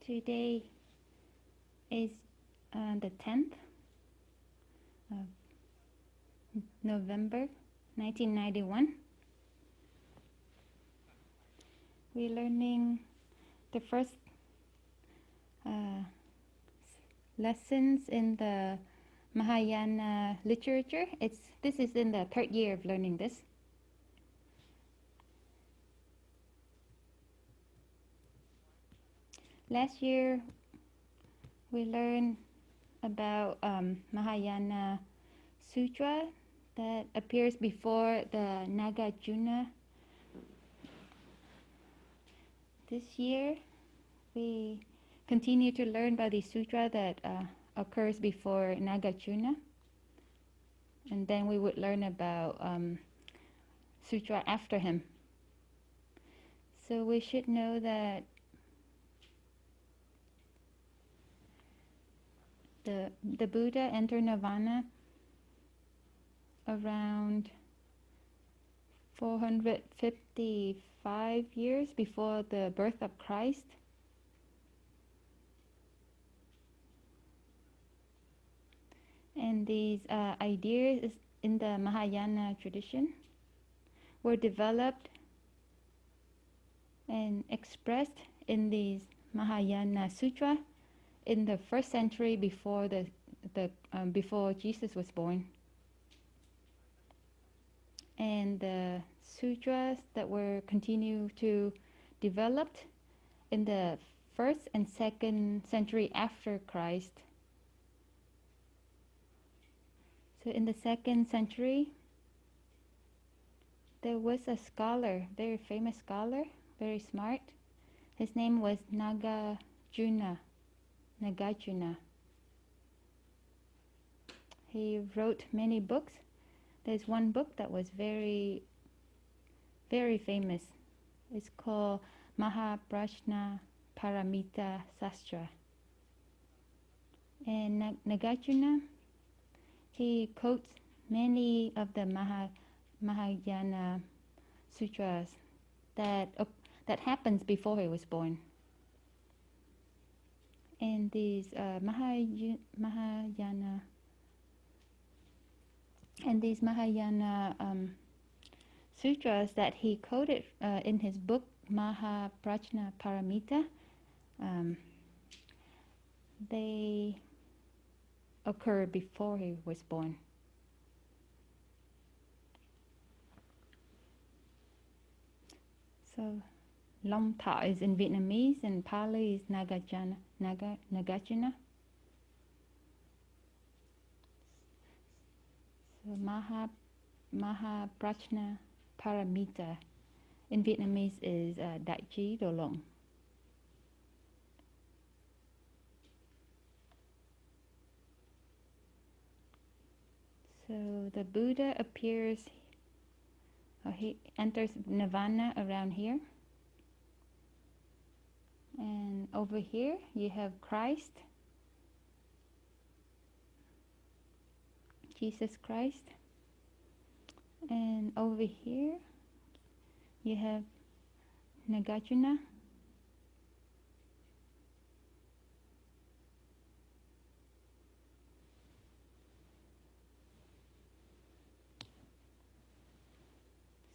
Today is the 10th of November 1991. We're learning the first lessons in the Mahayana literature. This is in the third year of learning this. Last year we learned about Mahayana sutra that appears before the Nagarjuna. This year we continue to learn about the sutra that occurs before Nagarjuna, and then we would learn about sutra after him. So we should know that the Buddha entered nirvana around 455 years before the birth of Christ. And these ideas in the Mahayana tradition were developed and expressed in these Mahayana Sutra in the 1st century before before Jesus was born. And the sutras that were continued to developed in the 1st and 2nd century after Christ. So in the 2nd century, there was a scholar, very famous scholar, very smart. His name was Nagarjuna. He wrote many books. There's one book that was very, very famous. It's called Pariprccha Sastra. And Nagarjuna, he quotes many of the Mahayana sutras that happens before he was born. And these Mahayana sutras that he quoted in his book Pariprccha Paramita, they occurred before he was born. So Long Thọ is in Vietnamese and Pali is Nagarjuna. So Pariprccha Paramita in Vietnamese is Đại Trí Độ Luận. So the Buddha appears, he enters nirvana around here. And over here you have Christ, Jesus Christ. And over here you have Nagarjuna.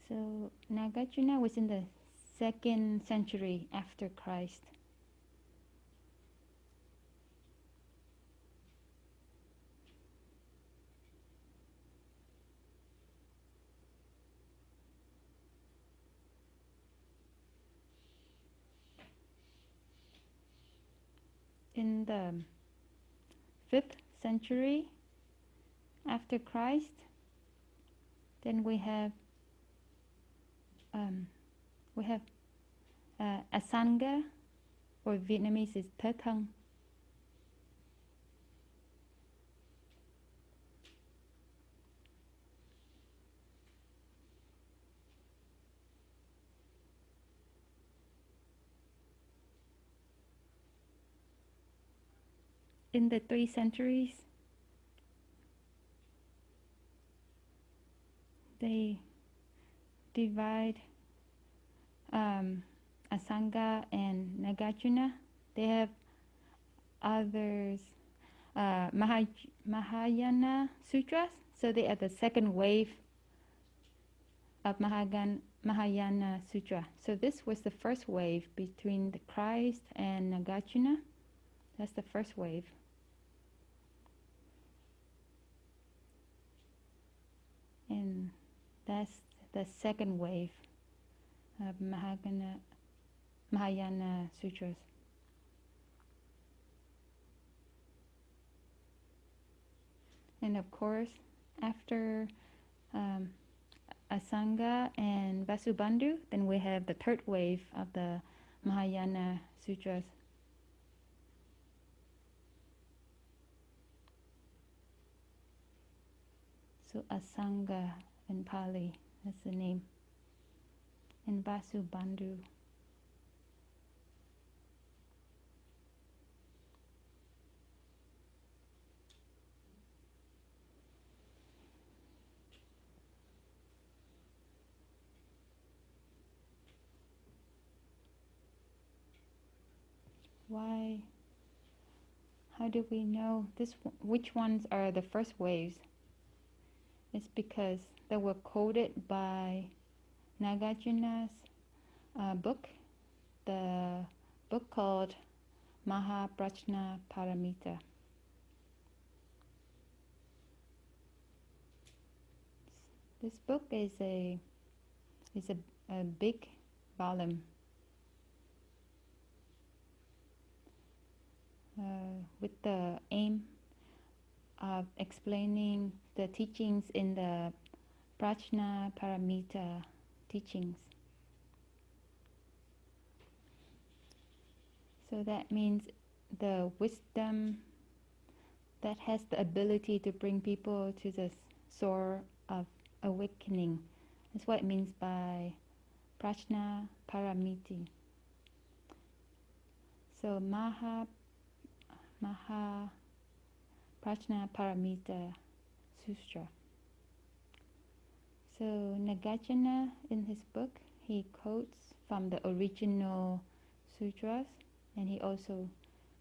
So Nagarjuna was in the 2nd century after Christ. In the 5th century after Christ, then we have Asanga, or Vietnamese is Thich Nhat Hanh. in the 3 centuries, they divide Asanga and Nagarjuna. They have others, Mahayana sutras. So they are the second wave of Mahayana sutra. So this was the first wave between the Christ and Nagarjuna. That's the first wave. And that's the second wave of Mahayana sutras. And of course, after Asanga and Vasubandhu, then we have the third wave of the Mahayana sutras. So Asanga in Pali, that's the name. And Vasubandhu. Why? How do we know which ones are the first waves? It's because they were quoted by Nagarjuna's book, the book called Pariprccha. This book is a big volume with the aim of explaining the teachings in the Prajna Paramita teachings. So that means the wisdom that has the ability to bring people to the source of awakening. That's what it means by Prajna Paramiti. So Prajna Paramita Sutra. So Nagarjuna, in his book, he quotes from the original sutras, and he also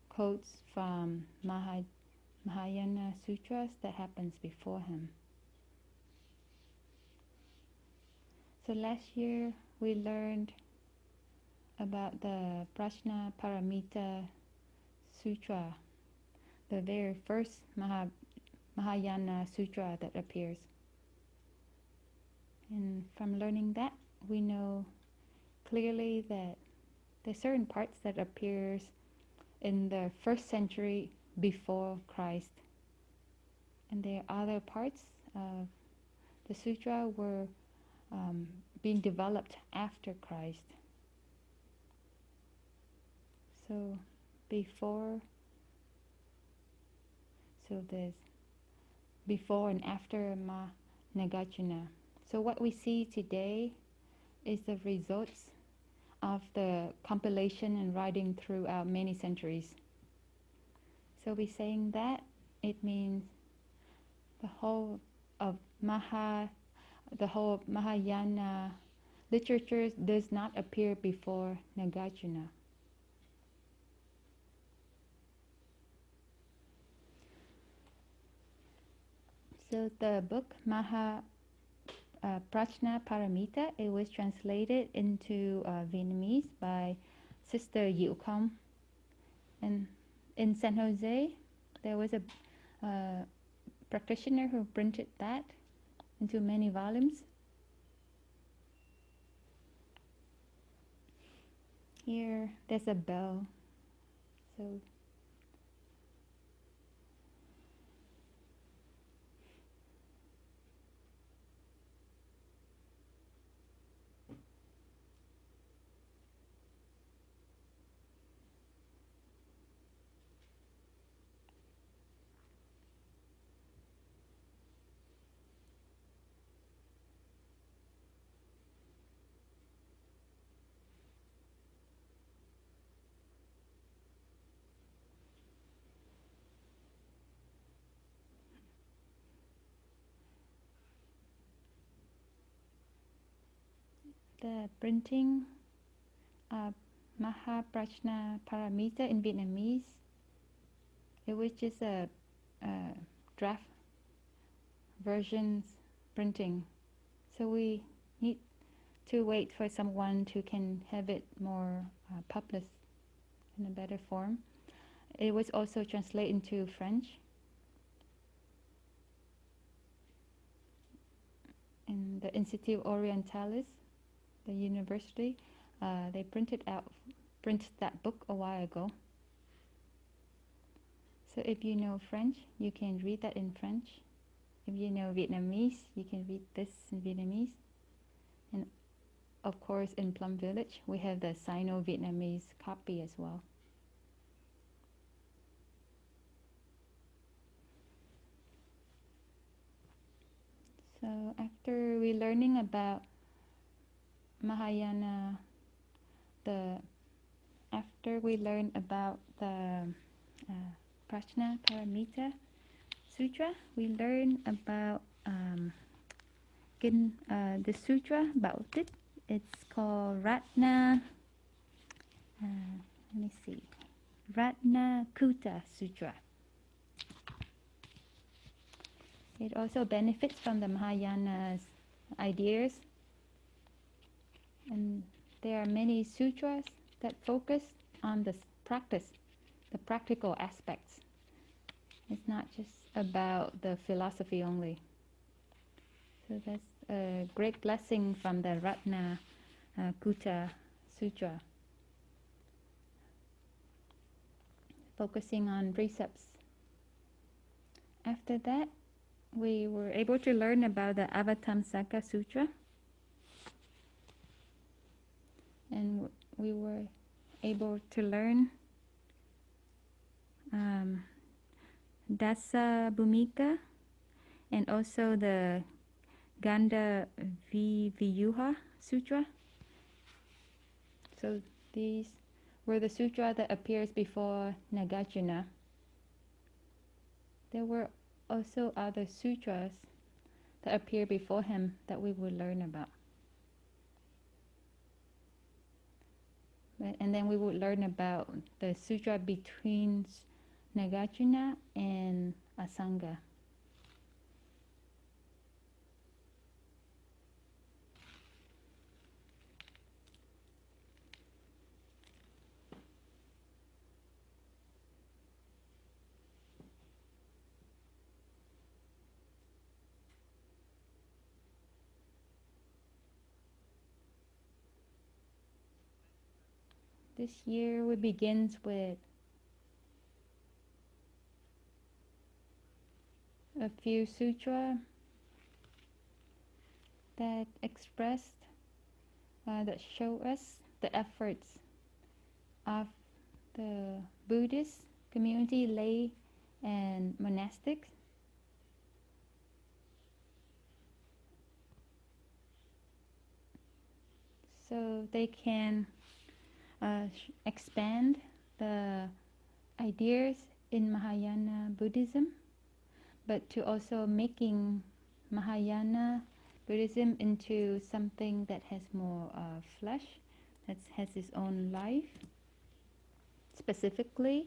quotes from Mahayana sutras that happens before him. So last year we learned about the Prajna Paramita Sutra, the very first Mahayana sutra that appears. And from learning that, we know clearly that there's certain parts that appears in the 1st century before Christ. And there are other parts of the sutra were being developed after Christ. So there's before and after Nagarjuna. So what we see today is the results of the compilation and writing throughout many centuries. So we're saying that it means the whole Mahayana literature does not appear before Nagarjuna. So the book Prajna Paramita, it was translated into Vietnamese by Sister Diệu Không. And in San Jose, there was a practitioner who printed that into many volumes. Here, there's a bell. So the printing of Mahayana Paramita in Vietnamese, which is a draft versions printing. So we need to wait for someone who can have it more published in a better form. It was also translated into French. In the Institute Orientalis, the university, they printed that book a while ago. So if you know French, you can read that in French. If you know Vietnamese, you can read this in Vietnamese. And of course, in Plum Village, we have the Sino-Vietnamese copy as well. So after we learning about Mahayana, after we learn about the Prajna Paramita Sutra, we learn about the sutra about it. It's called Ratna. Let me see, Ratna Kutta Sutra. It also benefits from the Mahayana's ideas, and there are many sutras that focus on the practice, the practical aspects. It's not just about the philosophy only. So that's a great blessing from the Ratna Kutta Sutra, focusing on precepts. After that, we were able to learn about the Avatamsaka Sutra, and we were able to learn Dasa Bhumika and also the Ganda Viyuha Sutra. So these were the sutra that appears before Nagarjuna. There were also other sutras that appear before him that we will learn about. And then we would learn about the sutra between Nagarjuna and Asanga. This year we begins with a few sutras that expressed, that show us the efforts of the Buddhist community, lay and monastics, so they can expand the ideas in Mahayana Buddhism, but to also making Mahayana Buddhism into something that has more flesh, that has its own life. Specifically,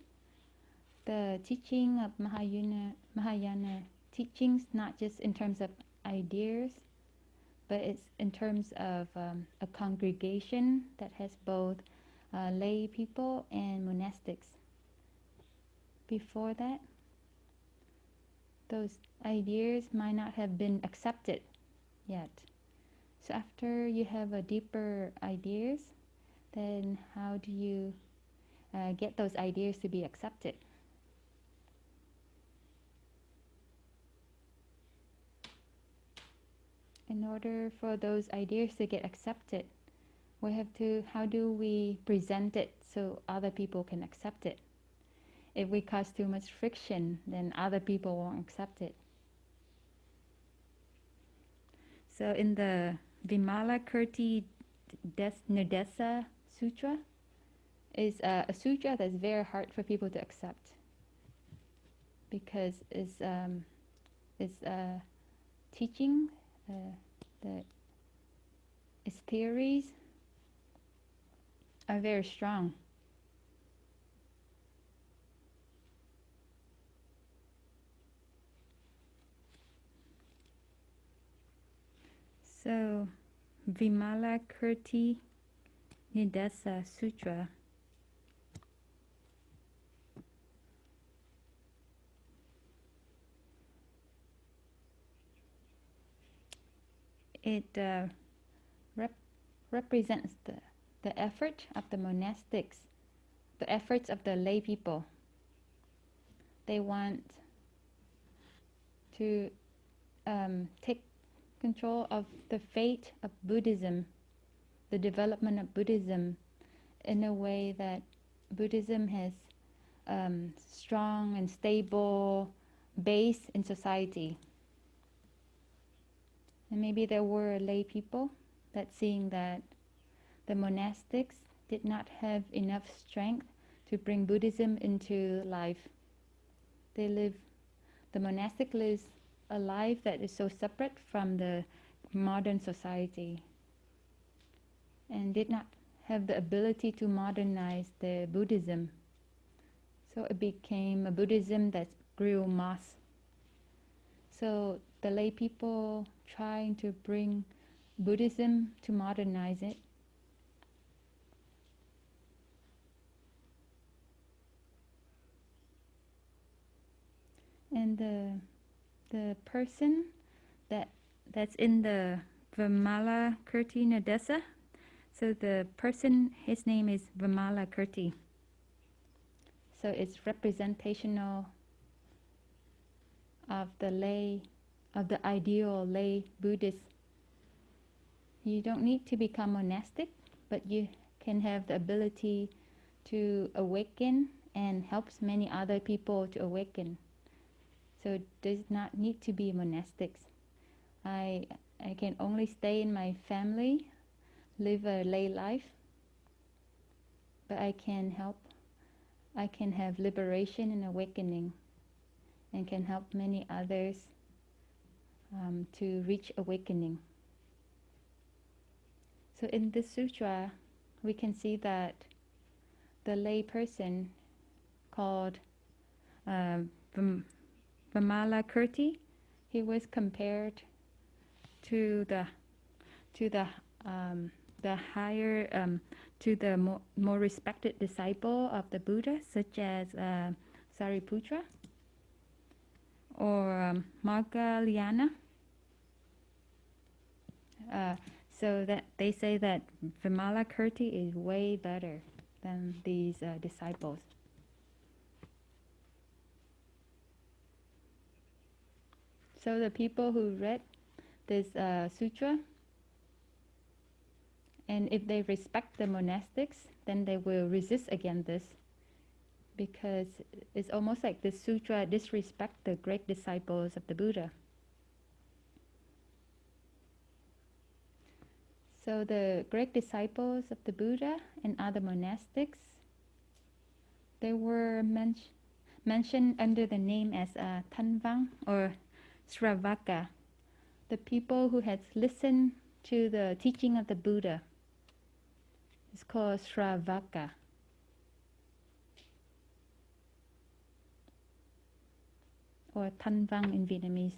the teaching of Mahayana teachings, not just in terms of ideas, but it's in terms of a congregation that has both lay people and monastics. Before that, those ideas might not have been accepted yet. So after you have a deeper ideas, then how do you get those ideas to be accepted? In order for those ideas to get accepted, we have to, how do we present it so other people can accept it? If we cause too much friction, then other people won't accept it. So in the Vimalarkirtinirdesa Sutra is a sutra that's very hard for people to accept, because it's teaching, its theories are very strong. So, Vimalarkirtinirdesa Sutra. It represents the effort of the monastics, the efforts of the lay people. They want to take control of the fate of Buddhism, the development of Buddhism, in a way that Buddhism has strong and stable base in society. And maybe there were lay people that seeing that the monastics did not have enough strength to bring Buddhism into life. The monastic lives a life that is so separate from the modern society and did not have the ability to modernize the Buddhism. So it became a Buddhism that grew moss. So the lay people trying to bring Buddhism to modernize it. And the person that's in the Vimalarkirtinirdesa, so the person, his name is Vimalarkirti. So it's representational of the ideal lay Buddhist. You don't need to become monastic, but you can have the ability to awaken and helps many other people to awaken. So it does not need to be monastics. I can only stay in my family, live a lay life, but I can have liberation and awakening, and can help many others to reach awakening. So in this sutra, we can see that the lay person called Vimalarkirti, he was compared to the higher, to the more respected disciple of the Buddha, such as Sariputra or Margaliana. So that they say that Vimalarkirti is way better than these disciples. So the people who read this sutra, and if they respect the monastics, then they will resist against this, because it's almost like this sutra disrespect the great disciples of the Buddha. So the great disciples of the Buddha and other monastics, they were mentioned under the name as Tanvang or Sravaka, the people who had listened to the teaching of the Buddha. It's called Sravaka. Or Tanvang in Vietnamese.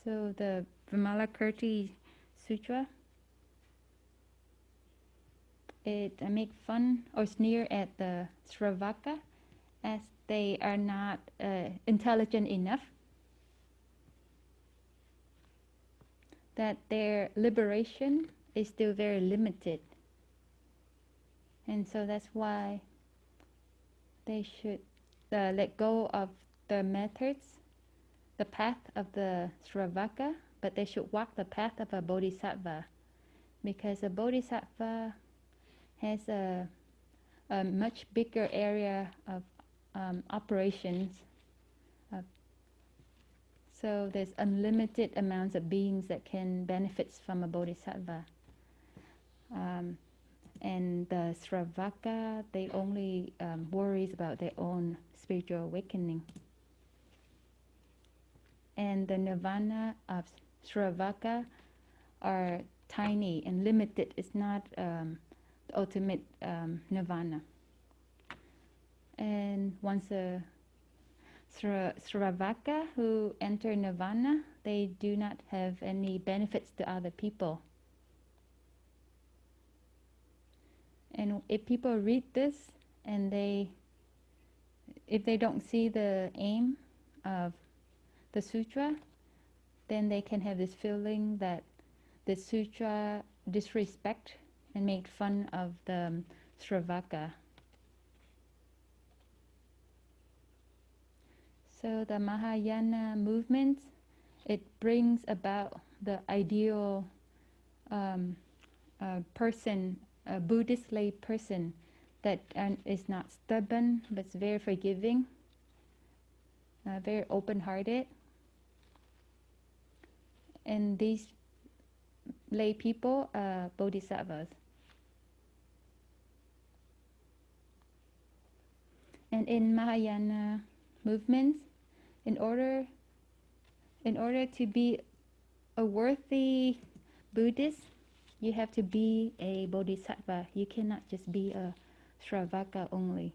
So the Vimalarkirti Sutra, it make fun or sneer at the Sravaka as they are not intelligent enough, that their liberation is still very limited. And so that's why they should let go of the methods, the path of the Sravaka, but they should walk the path of a Bodhisattva, because a Bodhisattva has a much bigger area of operations. So there's unlimited amounts of beings that can benefit from a Bodhisattva. And the Sravaka, they only worries about their own spiritual awakening. And the nirvana of Sravaka are tiny and limited. It's not the ultimate nirvana. And once a Sravaka who enter nirvana, they do not have any benefits to other people. And if people read this and if they don't see the aim of the sutra, then they can have this feeling that the sutra disrespect and make fun of the Sravaka. So the Mahayana movement, it brings about the ideal person, a Buddhist lay person that is not stubborn but is very forgiving, very open-hearted. And these lay people are bodhisattvas. And in Mahayana movements, in order to be a worthy Buddhist, you have to be a bodhisattva. You cannot just be a Sravaka only.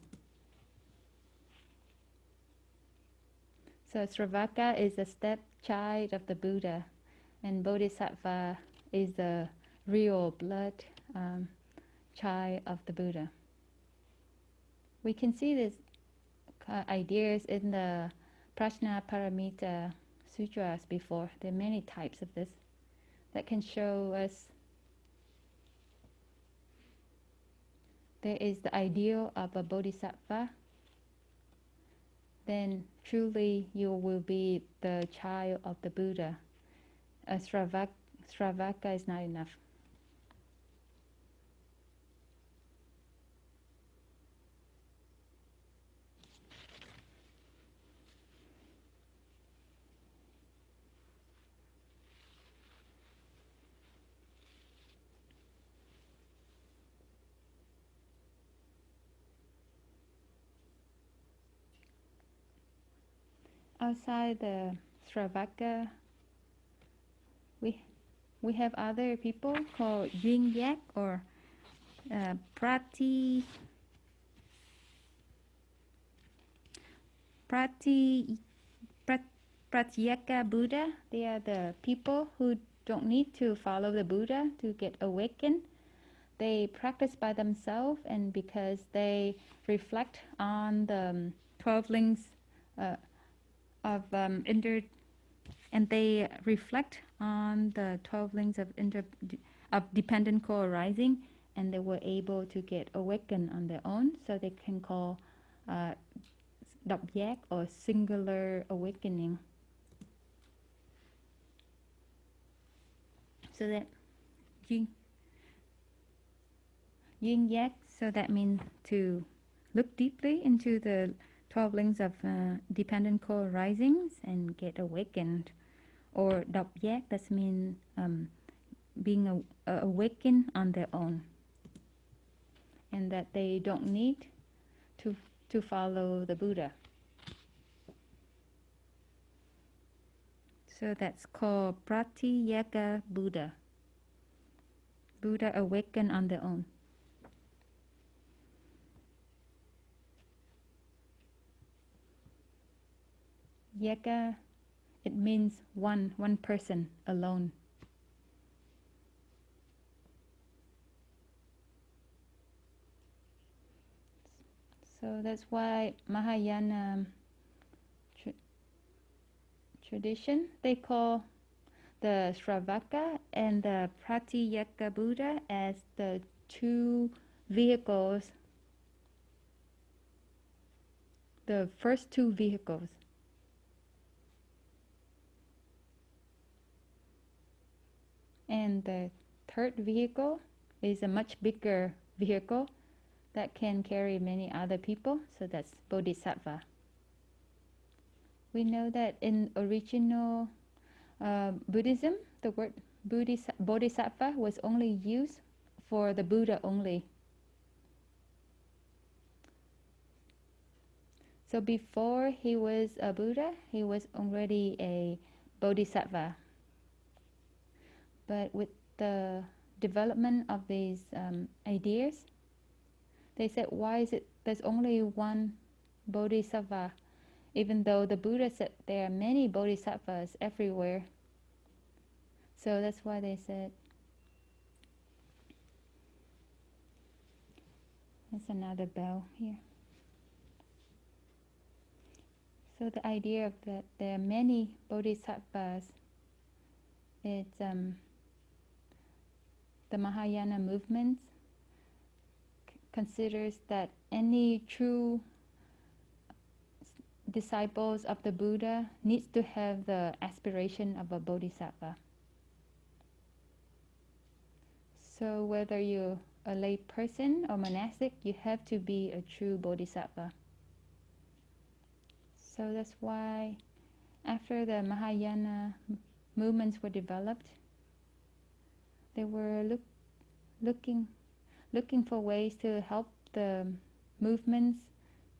So Sravaka is a stepchild of the Buddha, and bodhisattva is the real blood child of the Buddha. We can see these ideas in the Prajnaparamita sutras before. There are many types of this that can show us there is the ideal of a bodhisattva, then truly you will be the child of the Buddha. A Sravaka is not enough. Outside the Sravaka, we have other people called yin yak or prati pratyeka Buddha. They are the people who don't need to follow the Buddha to get awakened. They practice by themselves, and because they reflect on the 12 links and they reflect on the 12 links of dependent co-arising, and they were able to get awakened on their own, so they can call Dap-yak or singular awakening. So that yin-yak, so that means to look deeply into the 12 links of dependent co-arisings and get awakened. Or Dap-yak, that means being awakened on their own, and that they don't need to follow the Buddha. So that's called Pratyeka Buddha. Buddha awakened on their own. Yeka, it means one person alone. So that's why Mahayana tradition, they call the Sravaka and the Pratyeka Buddha as the two vehicles, the first two vehicles. And the third vehicle is a much bigger vehicle that can carry many other people, so that's Bodhisattva. We know that in original Buddhism, the word Bodhisattva was only used for the Buddha only. So before he was a Buddha, he was already a Bodhisattva. But with the development of these ideas, they said, why is it there's only one Bodhisattva, even though the Buddha said there are many Bodhisattvas everywhere. So that's why they said, there's another bell here. So the idea of that there are many Bodhisattvas, it's the Mahayana movement considers that any true disciples of the Buddha needs to have the aspiration of a Bodhisattva. So whether you're a lay person or monastic, you have to be a true Bodhisattva. So that's why after the Mahayana movements were developed, they were looking for ways to help the movements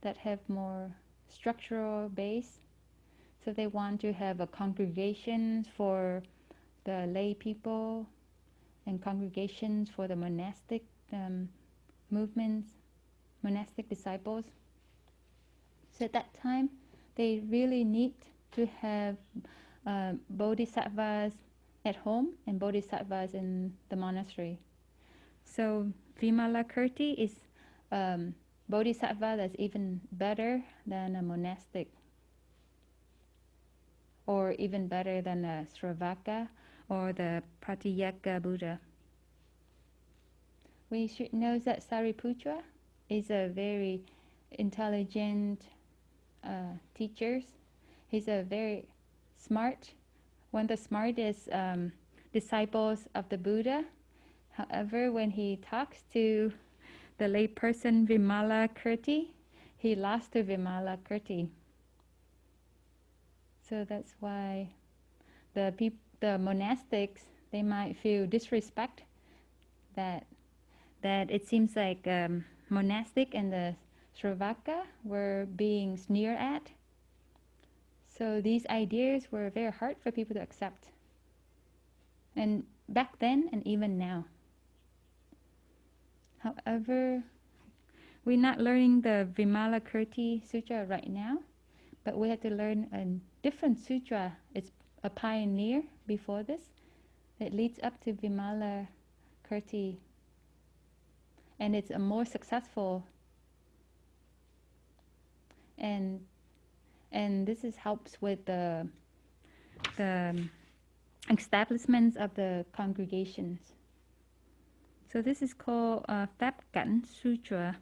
that have more structural base. So they want to have a congregation for the lay people and congregations for the monastic movements, monastic disciples. So at that time, they really need to have bodhisattvas at home and bodhisattvas in the monastery. So Vimalarkirti is bodhisattva that's even better than a monastic, or even better than a Sravaka or the pariprccha Buddha. We should know that Sariputra is a very intelligent teacher. He's a very smart, one of the smartest disciples of the Buddha. However, when he talks to the layperson Vimalarkirti, he lost to Vimalarkirti. So that's why the monastics, they might feel disrespect that it seems like monastic and the Sravaka were being sneered at. So these ideas were very hard for people to accept. And back then and even now. However, we're not learning the Vimalarkirti Sutra right now, but we have to learn a different sutra. It's a pioneer before this that leads up to Vimalarkirti, and it's a more successful. And this helps with the establishments of the congregations. So this is called Pháp Cảnh Sutra.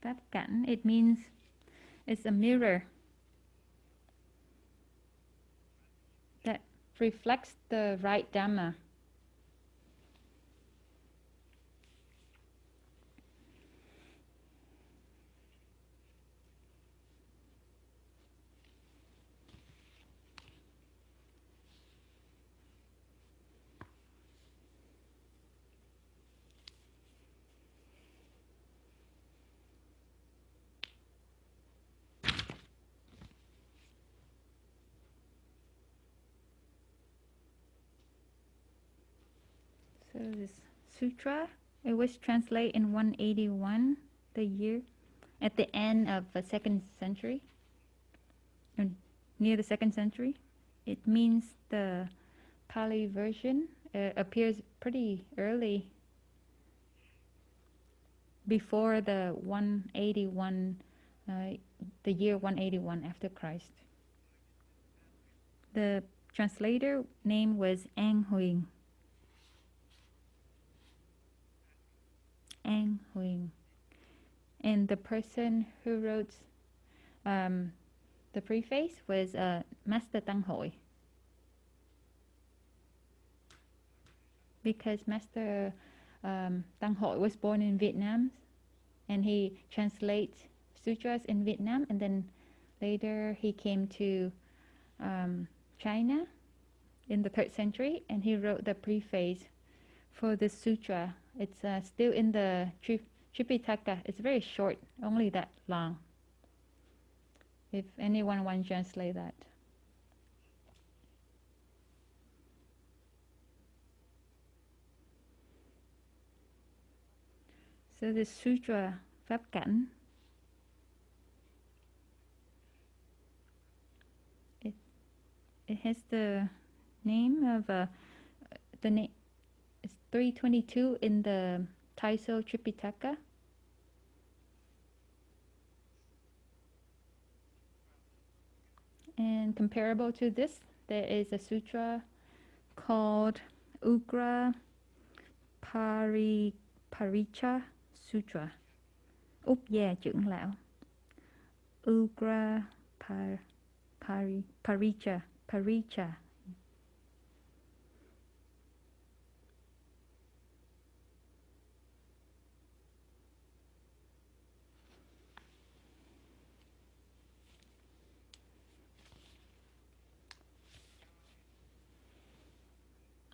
Pháp Cảnh, it means it's a mirror that reflects the right Dhamma. So this sutra, it was translated in 181, the year, at the end of the 2nd century, near the 2nd century. It means the Pali version appears pretty early, before the 181, the year 181 after Christ. The translator name was An Huyen. An Huyen. And the person who wrote the preface was Master Tăng Hội. Because Master Tăng Hội was born in Vietnam, and he translates sutras in Vietnam, and then later he came to China in the 3rd century, and he wrote the preface for this sutra. It's still in the Tripitaka. It's very short, only that long. If anyone wants to translate that. So this sutra Pháp Cảnh, it has the name of the name. It's 322 in the Taiso Tripitaka. And comparable to this, there is a sutra called Ugrapariprccha Sutra. Úc gia trưởng lão. Pariprccha.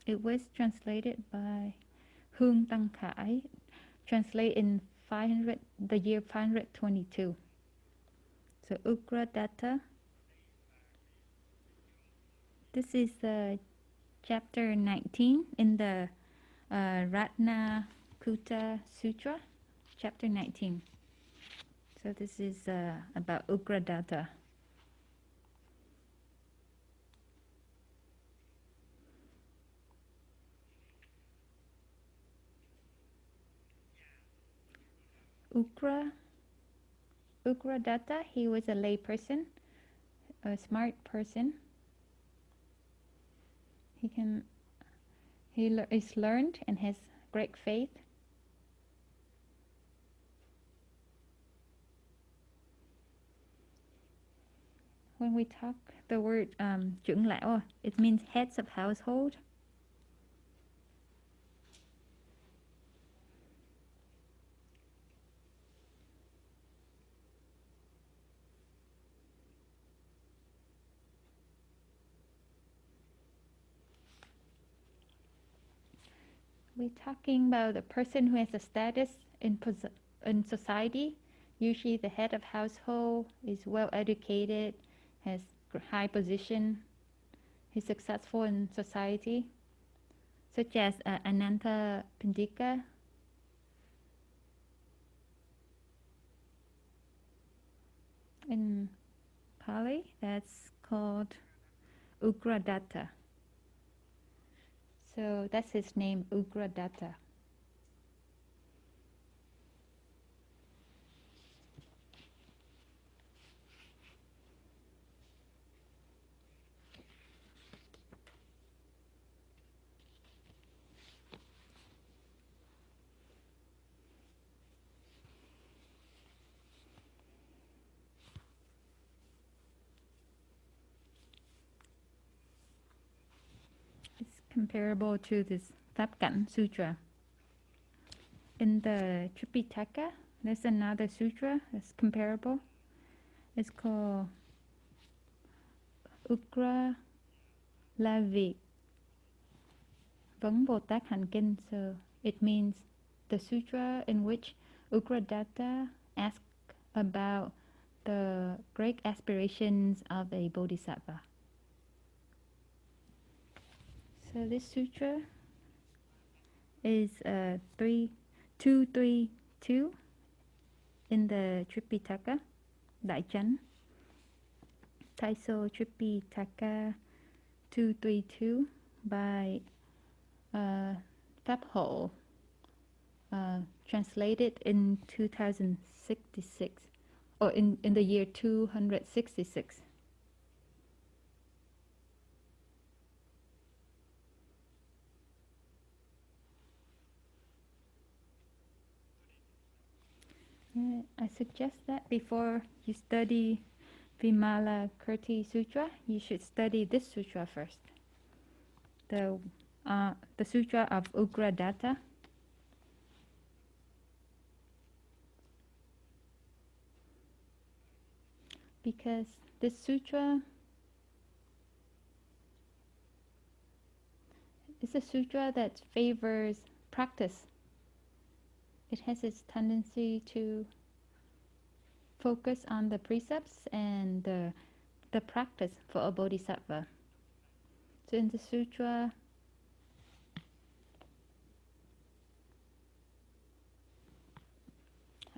It was translated by Hương Tăng Khải, translated in the year 522. So Ugra datta. This is chapter 19 in the Ratnakutta Sutra, chapter 19. So this is about Ugra datta. Ugra datta, he was a layperson, a smart person. He is learned and has great faith. When we talk the word trưởng lão, it means heads of household. We're talking about a person who has a status in society. Usually the head of household is well educated, has high position, he's successful in society, such as Ananta Pandika. In Pali, that's called Ugra datta. So that's his name, Ugra datta. Comparable to this Pháp Cảnh Sutra. In the Tripitaka, there's another sutra that's comparable. It's called Ugra La Việc Vấn Bồ Tát Hành Kinh. So it means the sutra in which Ugradatta asks about the great aspirations of a Bodhisattva. So this sutra is 232 in the Tripitaka, Đại Chánh. Taiso Tripitaka 232 by Pháp Hộ, translated in 2066, or in the year 266. I suggest that before you study Vimalarkirtinirdesa Sutra, you should study this sutra first. The sutra of Ugra datta. Because this sutra it's a sutra that favors practice. It has its tendency to focus on the precepts and the practice for a bodhisattva. So in the sutra,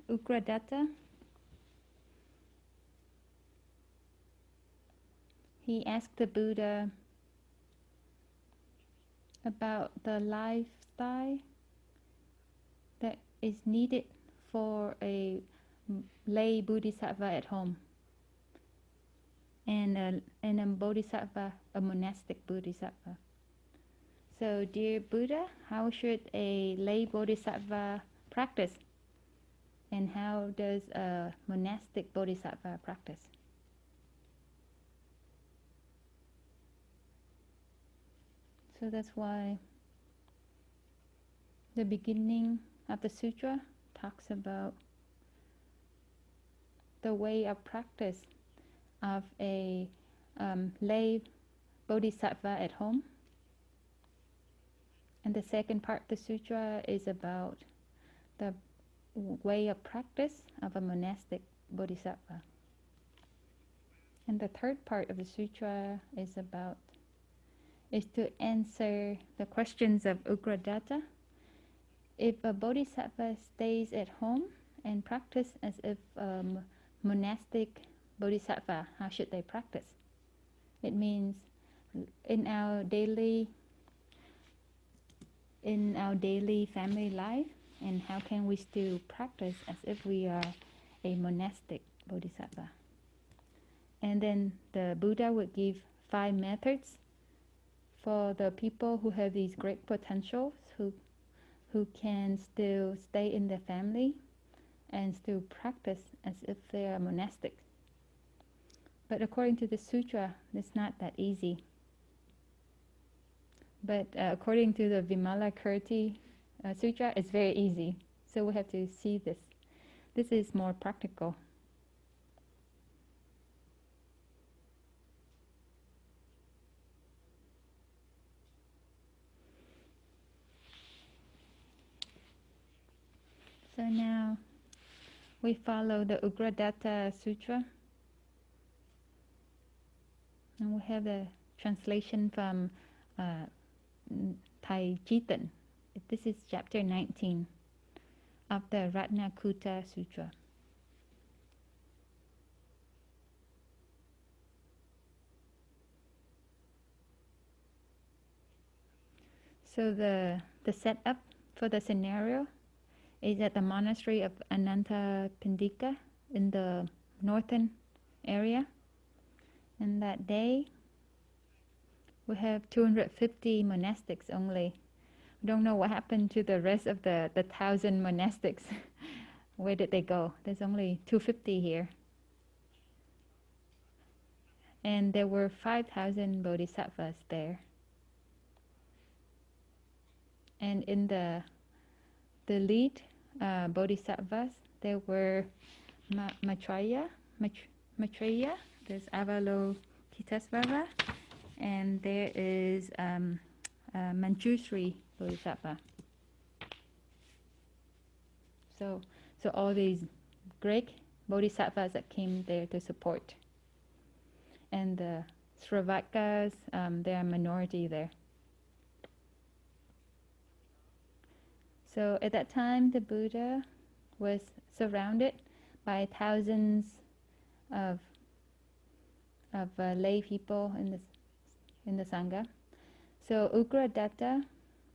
Ugra, he asked the Buddha about the lifestyle that is needed for a lay bodhisattva at home and a bodhisattva, a monastic bodhisattva. So, dear Buddha, how should a lay bodhisattva practice? And how does a monastic bodhisattva practice? So that's why the beginning of the sutra talks about the way of practice of a lay bodhisattva at home. And the second part of the sutra is about the way of practice of a monastic bodhisattva. And the third part of the sutra is to answer the questions of Ugra. If a bodhisattva stays at home and practice as if monastic bodhisattva, how should they practice? It means in our daily family life, and how can we still practice as if we are a monastic bodhisattva? And then the Buddha would give 5 methods for the people who have these great potentials, who can still stay in their family and still practice as if they are monastic. But according to the sutra, it's not that easy. But according to the Vimalarkirtinirdesa sutra, it's very easy. So we have to see this. This is more practical. So now we follow the Ugra Sutra. And we have the translation from Thay. This is chapter 19 of the Ratnakutta Sutra. So the setup for the scenario is at the monastery of Anantapindika in the northern area. And that day, we have 250 monastics only. We don't know what happened to the rest of the 1,000 monastics. Where did they go? There's only 250 here. And there were 5,000 bodhisattvas there. And in the lead bodhisattvas, there were Maitreya, there's Avalokitesvara, and there is Manjushri Bodhisattva. So all these great bodhisattvas that came there to support. And the Sravakas, they are minority there. So at that time, the Buddha was surrounded by thousands of lay people in the Sangha. So Ugra,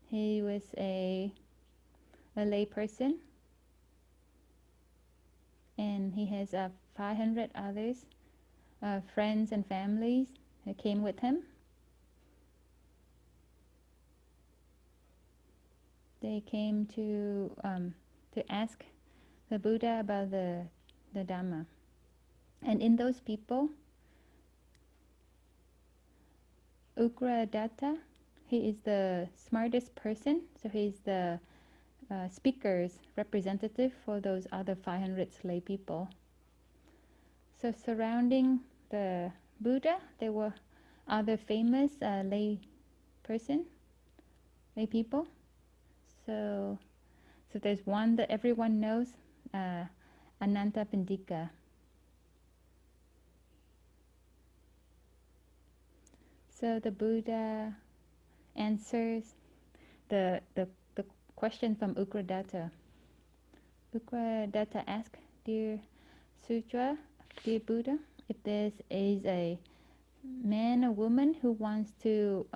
he was a lay person, and he has 500 others, friends and families who came with him. They came to ask the Buddha about the Dhamma. And in those people, Ugra, he is the smartest person, so he's the speaker's representative for those other 500 lay people. So surrounding the Buddha, there were other famous lay person lay people. So there's one that everyone knows, Anathapindika. So the Buddha answers the question from Ugradatta. Ugradatta asks, Dear Sutra, dear Buddha, if there is a man or woman who wants to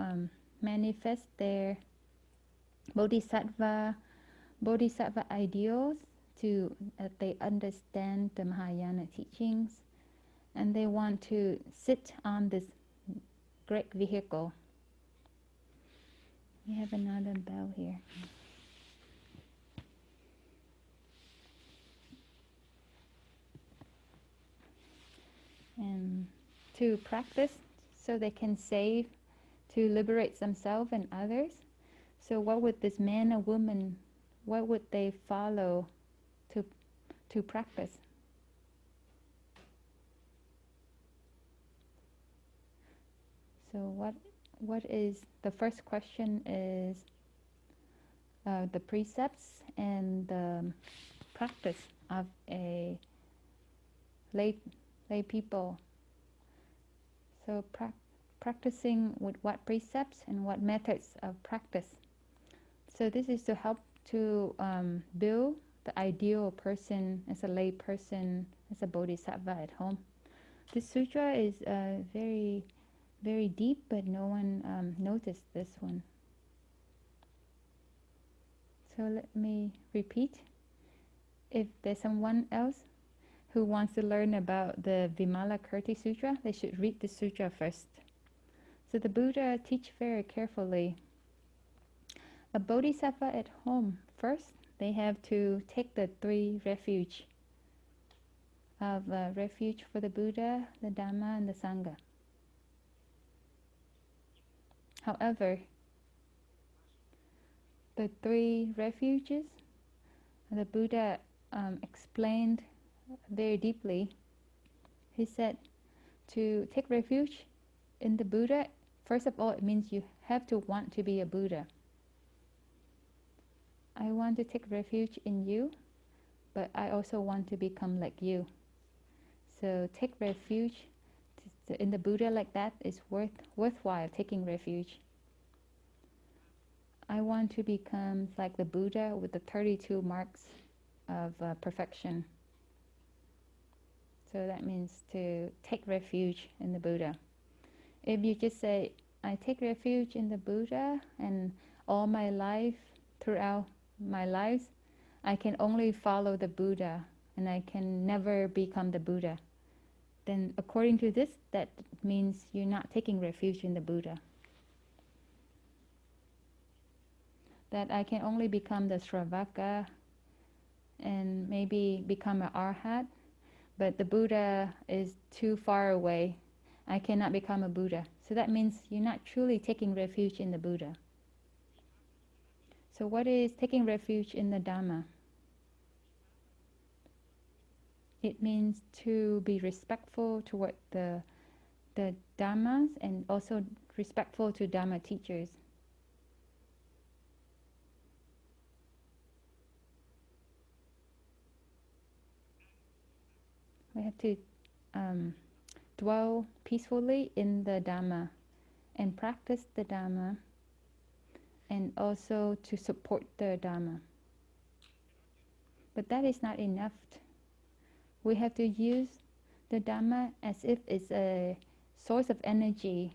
manifest their bodhisattva ideals, to they understand the Mahayana teachings, and they want to sit on this great vehicle. We have another bell here. And to practice so they can save, to liberate themselves and others. So what would this man or woman, what would they follow to practice? So what is, the first question is the precepts and the practice of a lay people. So practicing with what precepts and what methods of practice. So this is to help to build the ideal person as a lay person, as a bodhisattva at home. This sutra is very, very deep, but no one noticed this one. So let me repeat. If there's someone else who wants to learn about the Vimalarkirti Sutra, they should read the sutra first. So the Buddha teach very carefully. A bodhisattva at home, first they have to take the 3 refuge of refuge for the Buddha, the Dhamma, and the Sangha. However, the 3 refuges, the Buddha explained very deeply. He said to take refuge in the Buddha, first of all, it means you have to want to be a Buddha. I want to take refuge in you, but I also want to become like you. So take refuge in the Buddha like that is worthwhile taking refuge. I want to become like the Buddha with the 32 marks of perfection. So that means to take refuge in the Buddha. If you just say, I take refuge in the Buddha, and all my life, throughout my life, I can only follow the Buddha and I can never become the Buddha, then according to this, that means you're not taking refuge in the Buddha. That I can only become the Sravaka and maybe become an Arhat, but the Buddha is too far away. I cannot become a Buddha. So that means you're not truly taking refuge in the Buddha. So what is taking refuge in the Dhamma? It means to be respectful toward the Dhammas and also respectful to Dhamma teachers. We have to dwell peacefully in the Dhamma and practice the Dhamma, and also to support the Dhamma. But that is not enough. We have to use the Dhamma as if it's a source of energy.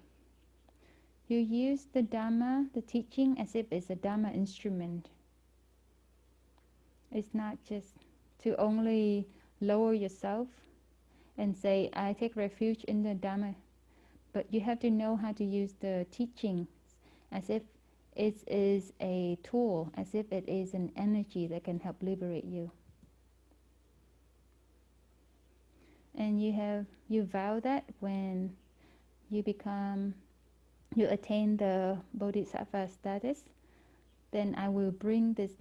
You use the Dhamma, the teaching, as if it's a Dhamma instrument. It's not just to only lower yourself and say, I take refuge in the Dhamma. But you have to know how to use the teaching as if it is a tool, as if it is an energy that can help liberate you. And you vow that when you attain the Bodhisattva status, then I will bring this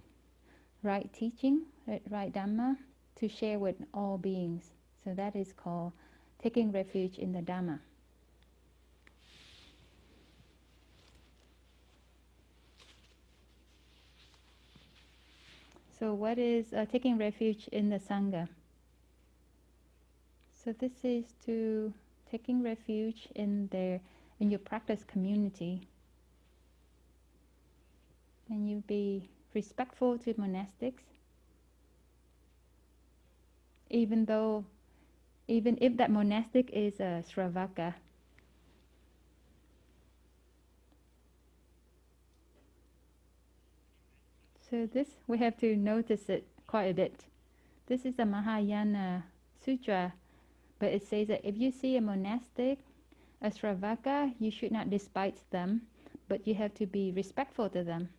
right teaching, right Dhamma, to share with all beings. So that is called taking refuge in the Dhamma. So what is taking refuge in the Sangha? So this is to taking refuge in your practice community, and you be respectful to monastics, even if that monastic is a Sravaka. So this, we have to notice it quite a bit. This is a Mahayana sutra, but it says that if you see a monastic, a Sravaka, you should not despise them, but you have to be respectful to them.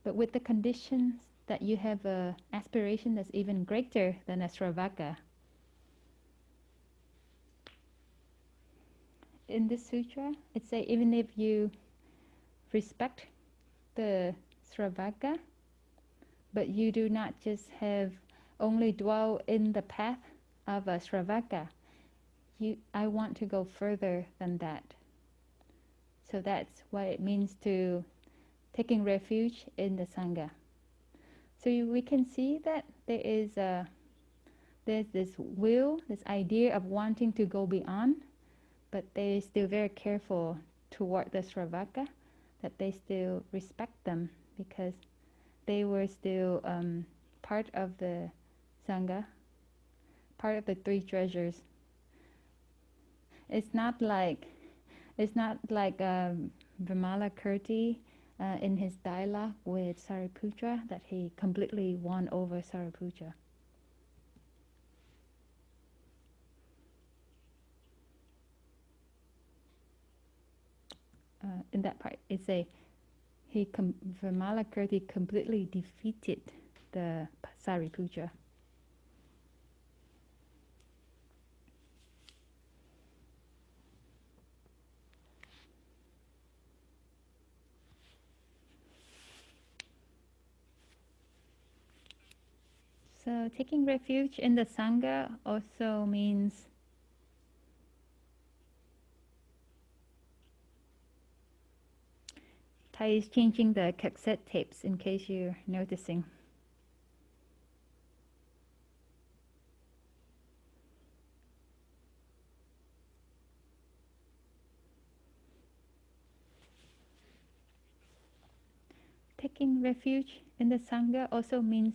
But with the conditions that you have an aspiration that's even greater than a Sravaka. In this sutra, it says even if you respect the Sravaka, but you do not just have only dwell in the path of a Sravaka. I want to go further than that. So that's what it means to taking refuge in the Sangha. So we can see that there's this will, this idea of wanting to go beyond, but they're still very careful toward the Sravaka, that they still respect them because they were still part of the Sangha, part of the three treasures. It's not like Vimalarkirti in his dialogue with Sariputra, that he completely won over Sariputra. In that part, it's Vimalarkirti completely defeated the Sariputra. So taking refuge in the Sangha also means Thay is changing the cassette tapes in case you're noticing. Taking refuge in the Sangha also means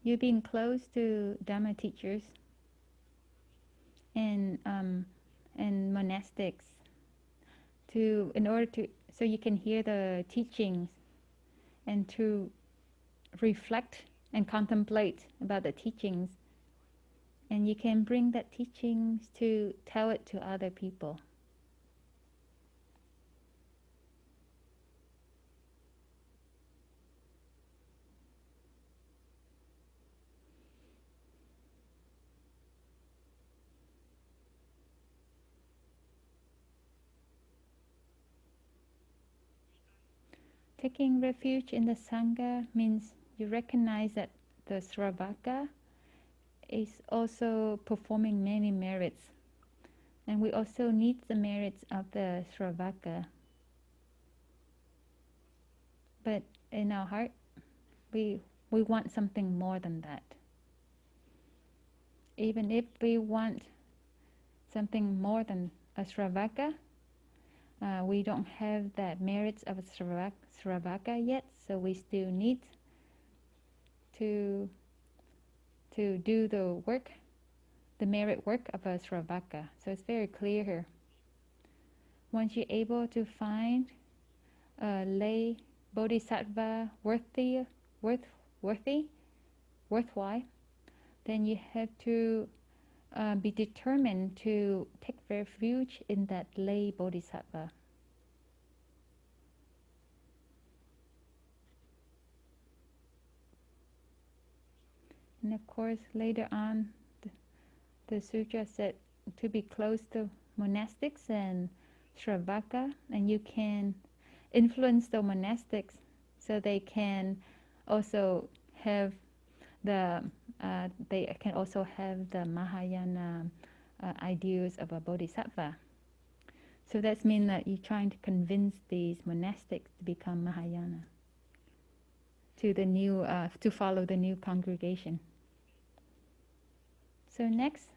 you being close to Dhamma teachers and monastics so you can hear the teachings and to reflect and contemplate about the teachings, and you can bring that teachings to tell it to other people. Taking refuge in the Sangha means you recognize that the Sravaka is also performing many merits, and we also need the merits of the Sravaka. But in our heart, we want something more than that. Even if we want something more than a Sravaka, we don't have the merits of a Sravaka yet, so we still need to do the work, the merit work of a Sravaka. So it's very clear here. Once you're able to find a lay Bodhisattva worthwhile, then you have to be determined to take refuge in that lay Bodhisattva. And of course, later on, the sutra said to be close to monastics and Sravaka, and you can influence the monastics so they can also have the Mahayana ideals of a Bodhisattva. So that means that you're trying to convince these monastics to become Mahayana. to the new to follow the new congregation. So next,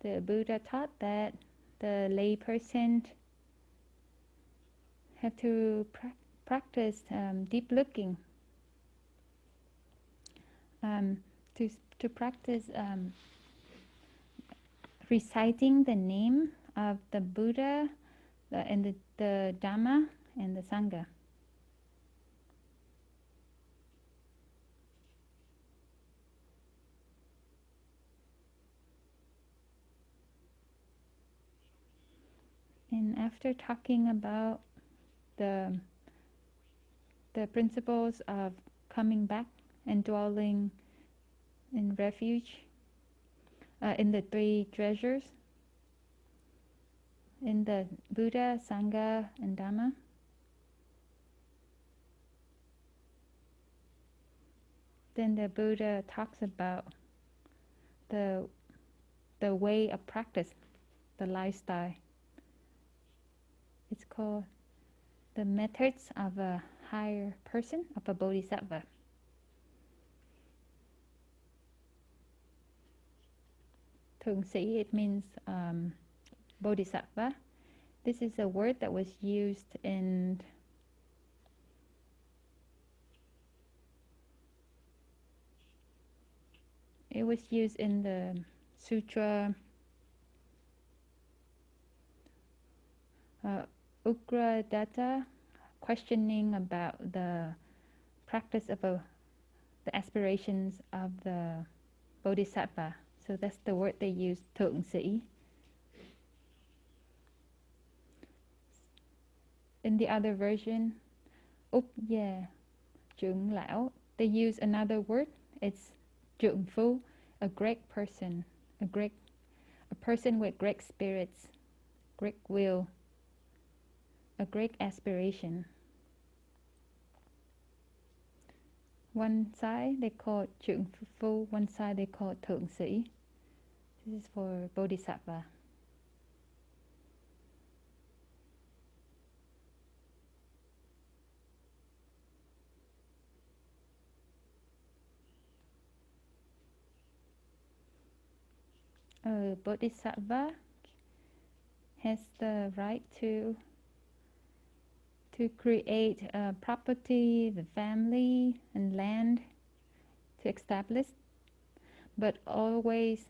the Buddha taught that the layperson have to practice deep looking, to practice reciting the name of the Buddha and the Dhamma and the Sangha. And after talking about the principles of coming back and dwelling in refuge in the three treasures, in the Buddha, Sangha, and Dhamma, then the Buddha talks about the way of practice, the lifestyle. It's called the methods of a higher person, of a Bodhisattva. Thường sĩ, it means Bodhisattva. This is a word that was used in the sutra Ugra datta, questioning about the practice of the aspirations of the Bodhisattva. So that's the word they use, thượng sĩ. In the other version, trưởng lão, they use another word. It's trưởng phu, a great person, a person with great spirits, great will, a great aspiration. One side they call trưởng phu, one side they call thượng sĩ. This is for Bodhisattva. A Bodhisattva has the right to create property, the family and land to establish, but always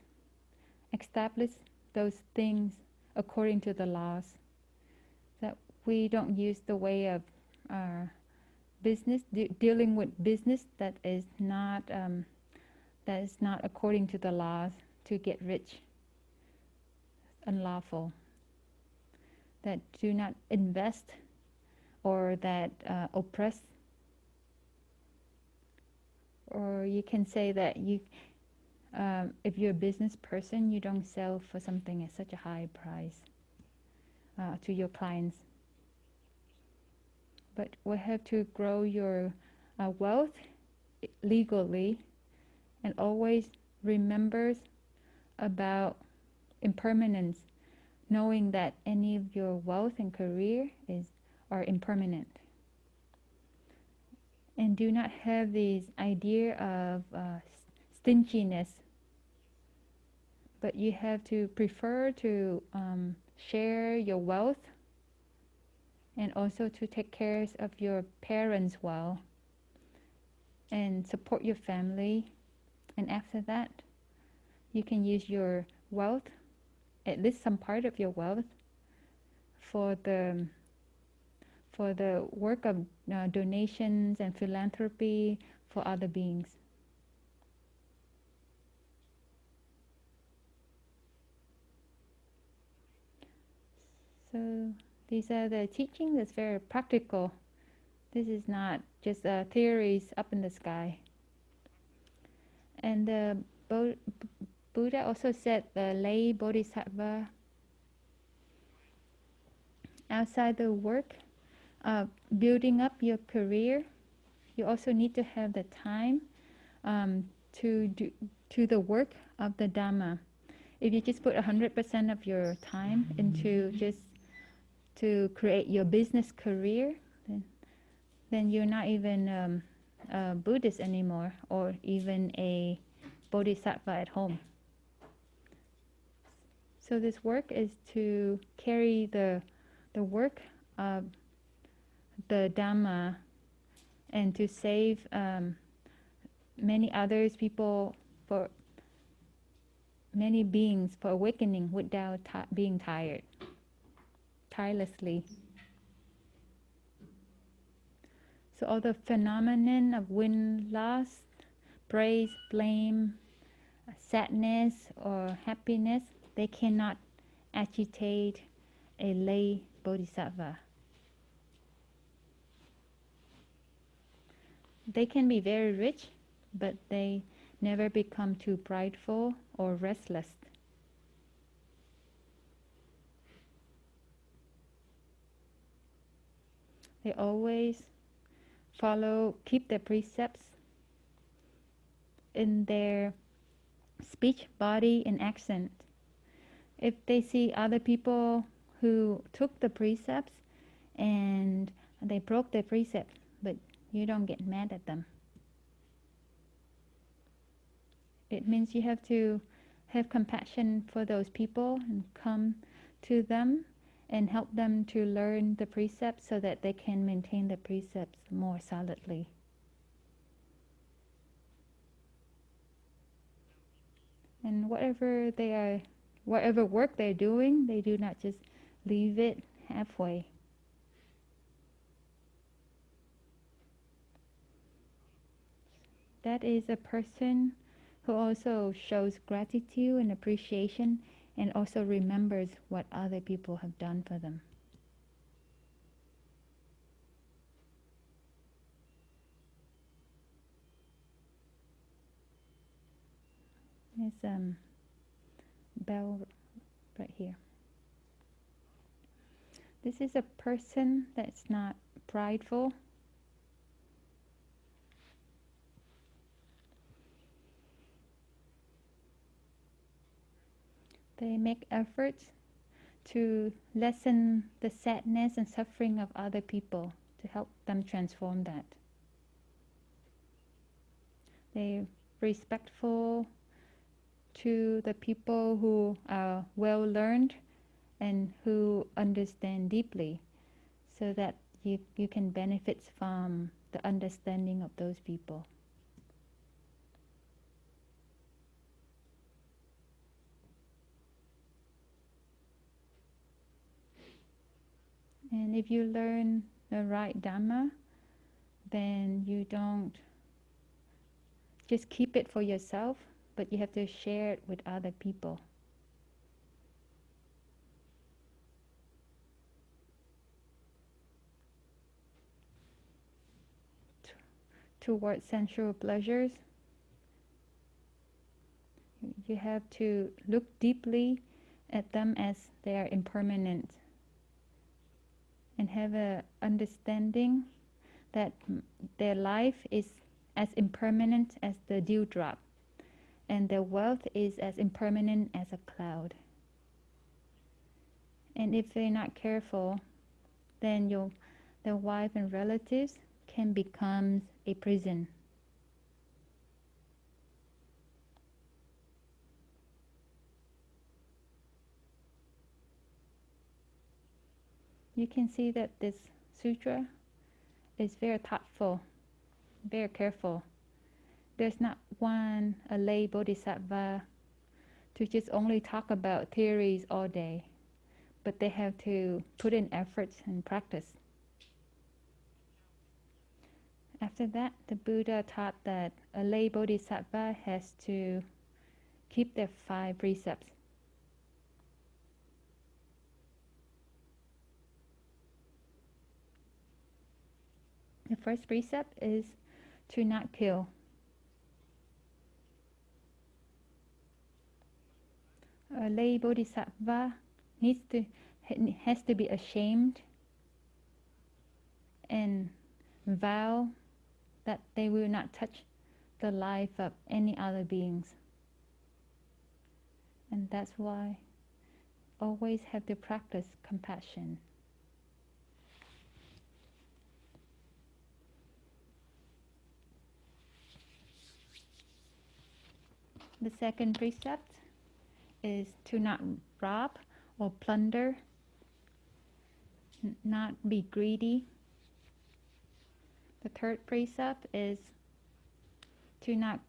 establish those things according to the laws. That we don't use the way of business, dealing with business that is not according to the laws, to get rich, unlawful, that do not invest or that oppress. Or you can say that if you're a business person, you don't sell for something at such a high price to your clients. But we have to grow your wealth legally, and always remember about impermanence, knowing that any of your wealth and career are impermanent. And do not have this idea of stinginess, but you have to prefer to share your wealth and also to take care of your parents well and support your family. And after that, you can use your wealth, at least some part of your wealth, for the work of donations and philanthropy for other beings. So these are the teachings that's very practical. This is not just theories up in the sky. And the Buddha also said the lay bodhisattva, outside the work of building up your career, you also need to have the time to do the work of the Dhamma. If you just put 100% of your time into just to create your business career, then you're not even a Buddhist anymore, or even a Bodhisattva at home. So this work is to carry the work of the Dhamma and to save many others, people, for many beings, for awakening without being tired, tirelessly. So all the phenomenon of win-loss, praise, blame, sadness, or happiness, they cannot agitate a lay bodhisattva. They can be very rich, but they never become too prideful or restless. They always keep their precepts in their speech, body, and accent. If they see other people who took the precepts and they broke their precepts, but you don't get mad at them. It means you have to have compassion for those people and come to them and help them to learn the precepts so that they can maintain the precepts more solidly. And whatever work they're doing, they do not just leave it halfway. That is a person who also shows gratitude and appreciation and also remembers what other people have done for them. There's bell right here. This is a person that's not prideful. They make efforts to lessen the sadness and suffering of other people, to help them transform that. They're respectful to the people who are well learned and who understand deeply, so that you can benefit from the understanding of those people. And if you learn the right Dhamma, then you don't just keep it for yourself, but you have to share it with other people. Towards sensual pleasures, you have to look deeply at them as they are impermanent, and have an understanding that their life is as impermanent as the dewdrop, and their wealth is as impermanent as a cloud. And if they're not careful, then their wife and relatives can become a prison. You can see that this sutra is very thoughtful, very careful. There's not a lay bodhisattva to just only talk about theories all day, but they have to put in efforts and practice. After that, the Buddha taught that a lay bodhisattva has to keep their 5 precepts. The first precept is to not kill. A lay bodhisattva has to be ashamed and vow that they will not touch the life of any other beings. And that's why always have to practice compassion. The second precept is to not rob or plunder, not be greedy. The third precept is to not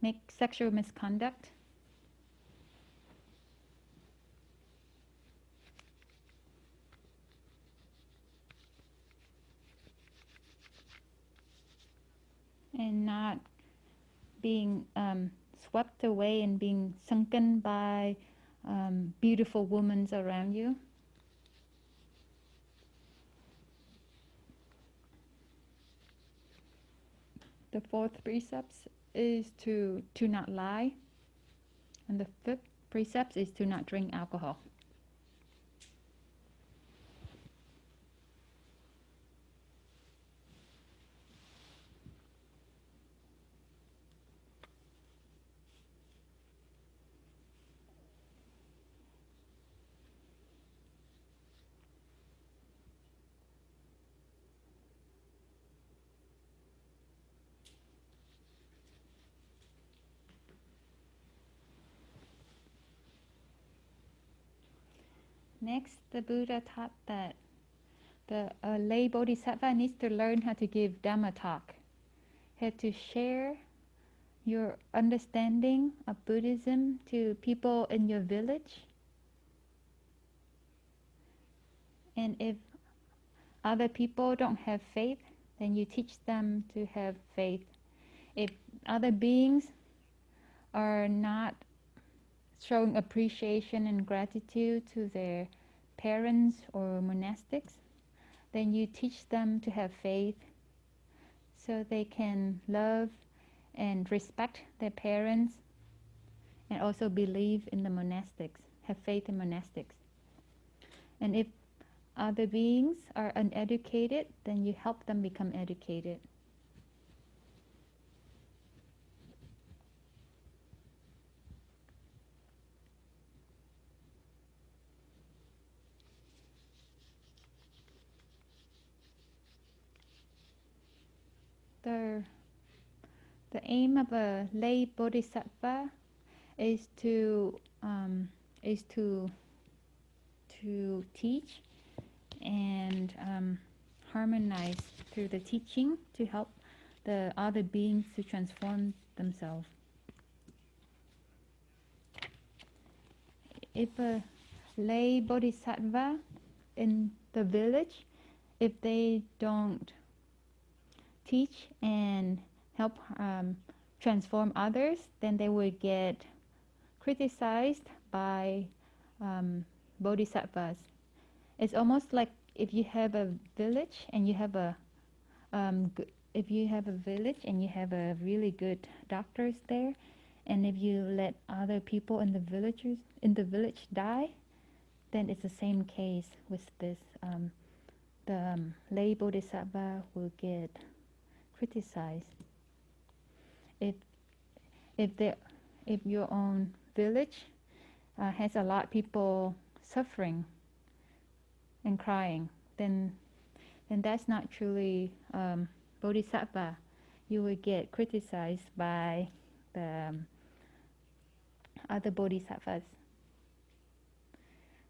make sexual misconduct. And not being swept away and being sunken by beautiful women around you. The fourth precept is to not lie. And the fifth precept is to not drink alcohol. Next, the Buddha taught that the lay bodhisattva needs to learn how to give Dhamma talk, how to share your understanding of Buddhism to people in your village. And if other people don't have faith, then you teach them to have faith. If other beings are not showing appreciation and gratitude to their parents or monastics, then you teach them to have faith so they can love and respect their parents and also believe in the monastics, have faith in monastics. And if other beings are uneducated, then you help them become educated. The aim of a lay bodhisattva is to teach and harmonize through the teaching to help the other beings to transform themselves. If a lay bodhisattva in the village, if they don't teach and help transform others, then they will get criticized by bodhisattvas. It's almost like if you have a village and you have a really good doctors there, and if you let other people in the village die, then it's the same case with this. The lay bodhisattva will get criticized. If your own village has a lot of people suffering and crying, then that's not truly bodhisattva. You will get criticized by the other bodhisattvas.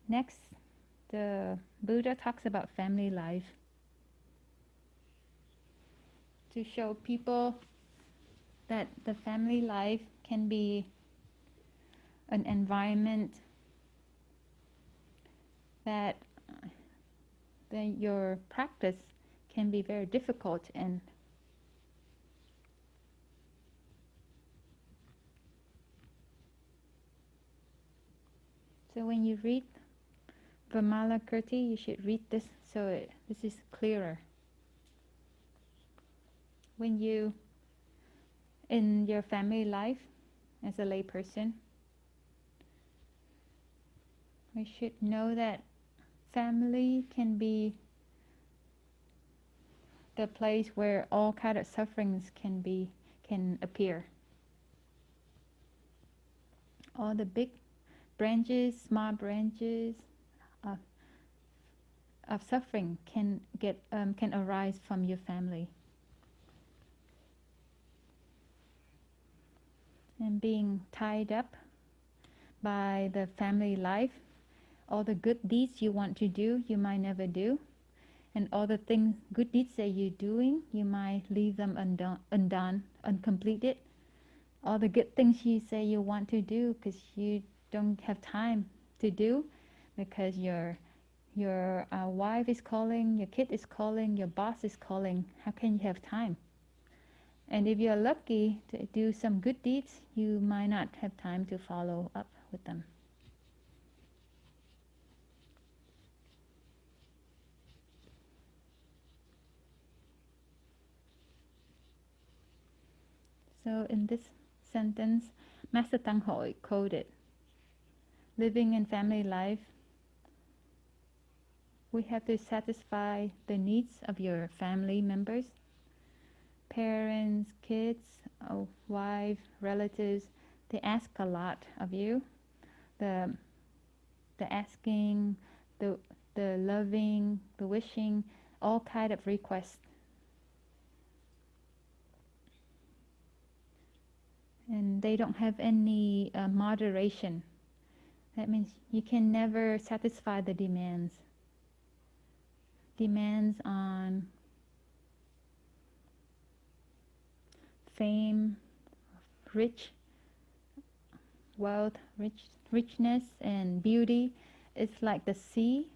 Next, the Buddha talks about family life to show people that the family life can be an environment that your practice can be very difficult in. So when you read Vimalarkirti, you should read this so this is clearer. When you, in your family life as a layperson, we should know that family can be the place where all kind of sufferings can appear. All the big branches, small branches of suffering can arise from your family. and being tied up by the family life. All the good deeds you want to do, you might never do. And all the good deeds that you're doing, you might leave them undone, uncompleted. All the good things you say you want to do because you don't have time to do, because your wife is calling, your kid is calling, your boss is calling. How can you have time? And if you're lucky to do some good deeds, you might not have time to follow up with them. So in this sentence, Master Tăng Hội quoted, living in family life, we have to satisfy the needs of your family members, parents, kids, wife, relatives. They ask a lot of you. The asking, the loving, the wishing, all kind of requests. And they don't have any moderation. That means you can never satisfy the demands. Demands on fame, wealth, richness, and beauty. It's like the sea.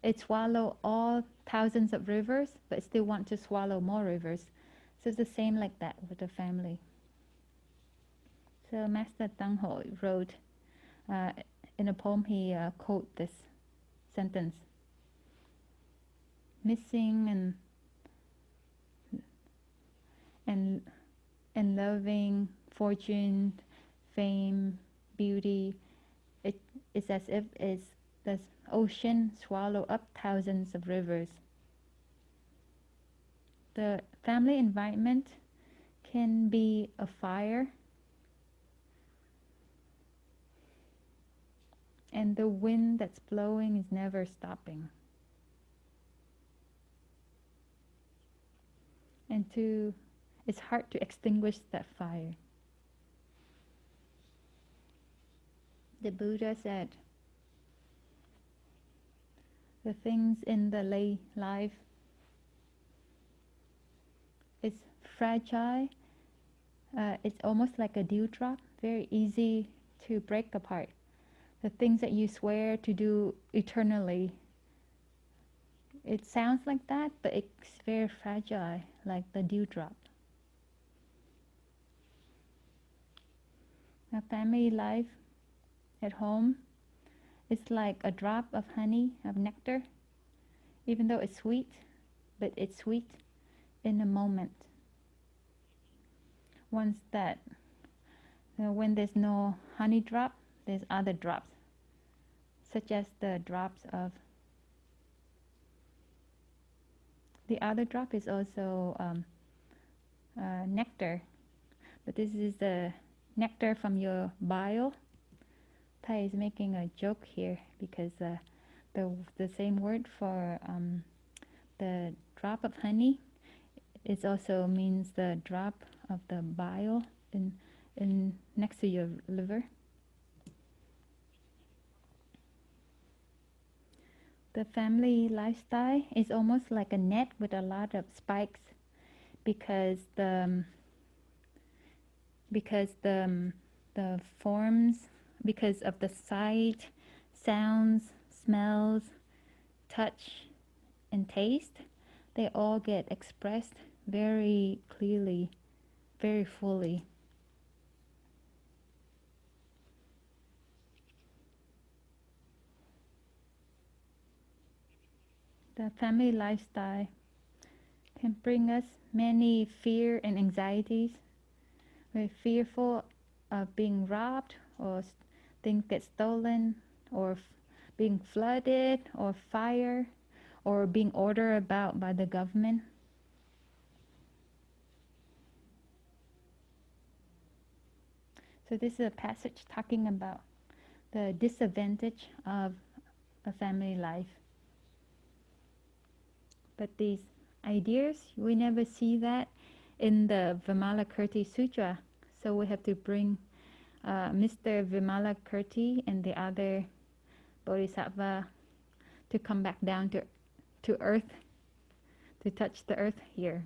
It swallows all thousands of rivers, but it still wants to swallow more rivers. So it's the same like that with the family. So Master Tăng Hội wrote, in a poem he quoted this sentence. Missing and loving fortune, fame, beauty, it's as if it's the ocean swallow up thousands of rivers. The family environment can be a fire, and the wind that's blowing is never stopping. And it's hard to extinguish that fire. The Buddha said, the things in the lay life is fragile. It's almost like a dewdrop, very easy to break apart. The things that you swear to do eternally, it sounds like that, but it's very fragile, like the dewdrop. A family life at home is like a drop of honey, of nectar, even though it's sweet, but it's sweet in a moment. Once that, when there's no honey drop, there's other drops, such as the drops of the other drop is also nectar, but this is the nectar from your bile. Thay is making a joke here because the same word for the drop of honey, it also means the drop of the bile in next to your liver. The family lifestyle is almost like a net with a lot of spikes, because the forms, because of the sight, sounds, smells, touch, and taste, they all get expressed very clearly, very fully. The family lifestyle can bring us many fear and anxieties. We're fearful of being robbed, or things get stolen, or being flooded, or fire, or being ordered about by the government. So this is a passage talking about the disadvantage of a family life. But these ideas, we never see that in the Vimalarkirtinirdesa Sutra. So we have to bring Mr. Vimalarkirti and the other Bodhisattva to come back down to earth, to touch the earth here.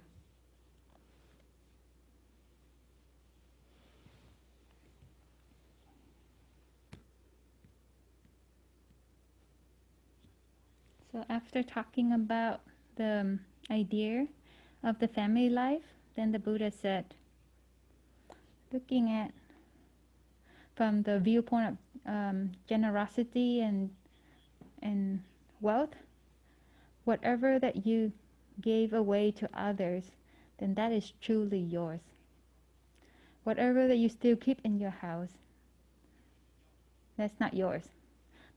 So after talking about the idea of the family life, then the Buddha said, looking at from the viewpoint of generosity and wealth, whatever that you gave away to others, then that is truly yours. Whatever that you still keep in your house, that's not yours.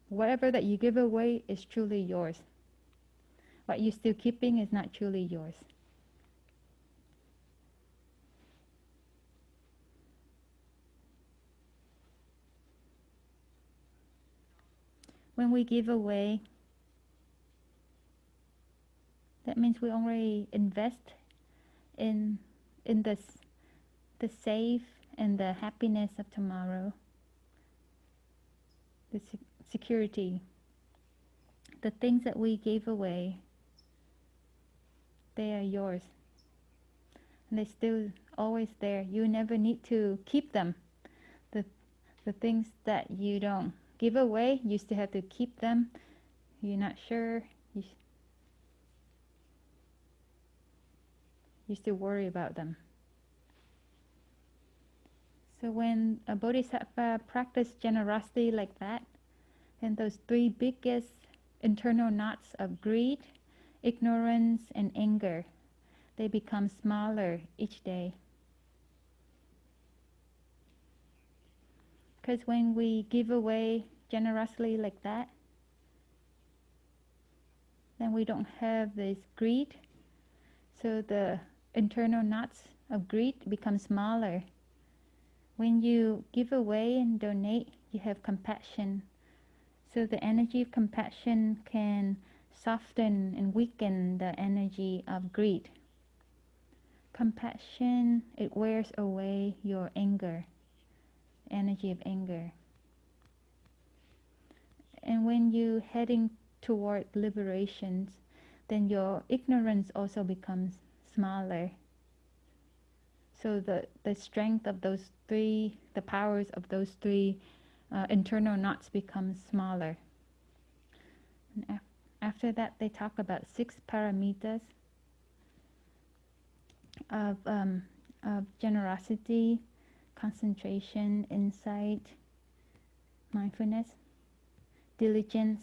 Whatever that you give away is truly yours. What you're still keeping is not truly yours. When we give away, that means we already invest in the safe and the happiness of tomorrow, the security. The things that we gave away, they are yours. And they're still always there. You never need to keep them. The things that you don't give away, you still have to keep them. You're not sure. You still worry about them. So when a bodhisattva practices generosity like that, then those three biggest internal knots of greed, ignorance, and anger, they become smaller each day. Because when we give away generously like that, then we don't have this greed. So the internal knots of greed become smaller. When you give away and donate, you have compassion. So the energy of compassion can soften and weaken the energy of greed. Compassion, it wears away your anger, energy of anger. And when you're heading toward liberations, then your ignorance also becomes smaller. So the strength of those three, the powers of those three internal knots become smaller. And after that, they talk about 6 paramitas of generosity, concentration, insight, mindfulness, diligence.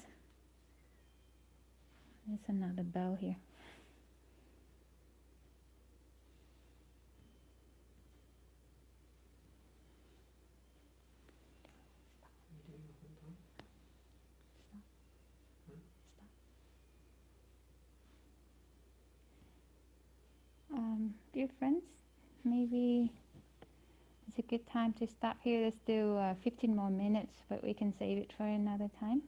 There's another bell here. Dear friends, maybe it's a good time to stop here. Let's do 15 more minutes, but we can save it for another time.